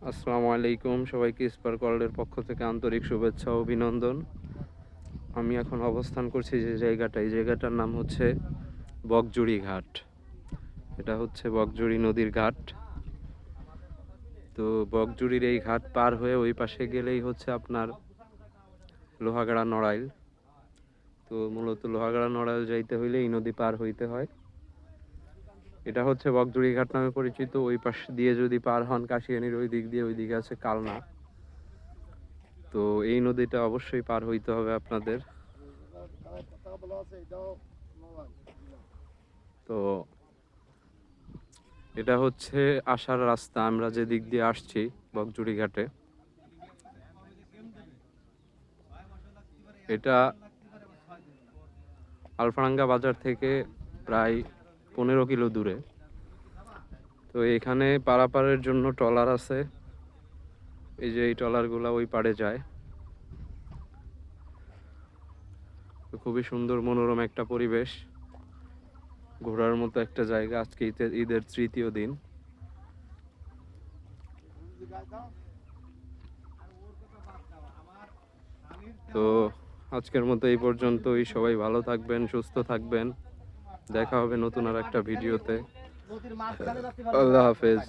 আসসালামু আলাইকুম, সবাইকে স্পার্ক ওয়ার্ল্ডের পক্ষ থেকে আন্তরিক শুভেচ্ছা ও অভিনন্দন। আমি এখন অবস্থান করছি যে জায়গাটায়, এই জায়গাটার নাম হচ্ছে বকজুড়ি ঘাট। এটা হচ্ছে বকজুড়ি নদীর ঘাট। তো বকজুড়ির এই ঘাট পার হয়ে ওই পাশে গেলেই হচ্ছে আপনার লোহাগাড়া নড়াইল। তো মূলত লোহাগাড়া নড়াইল যাইতে হইলে এই নদী পার হইতে হয়। এটা হচ্ছে বকজুড়ি ঘাট নামে পরিচিত। ওই পাশ দিয়ে যদি পার হন কাশিয়ানির ওই দিক দিয়ে, ওই দিকে আছে কালনা। তো এই নদীটা অবশ্যই পার হইতে হবে আপনাদের। তো এটা হচ্ছে আসার রাস্তা, আমরা যে দিক দিয়ে আসছি বকজুড়ি ঘাটে। এটা আলফারাঙ্গা বাজার থেকে প্রায় 15 কিলো দূরে। তো এখানে পারাপারের জন্য ট্রলার আছে। এই যে এই ট্রলারগুলো ওই পাড়ে যায়। তো খুবই সুন্দর মনোরম একটা পরিবেশ, ঘোরার মতো একটা জায়গা। আজকে ঈদের তৃতীয় দিন। তো আজকের মতো এই পর্যন্তই। সবাই ভালো থাকবেন, সুস্থ থাকবেন। দেখা হবে নতুন আর একটা ভিডিওতে। আল্লাহ হাফেজ।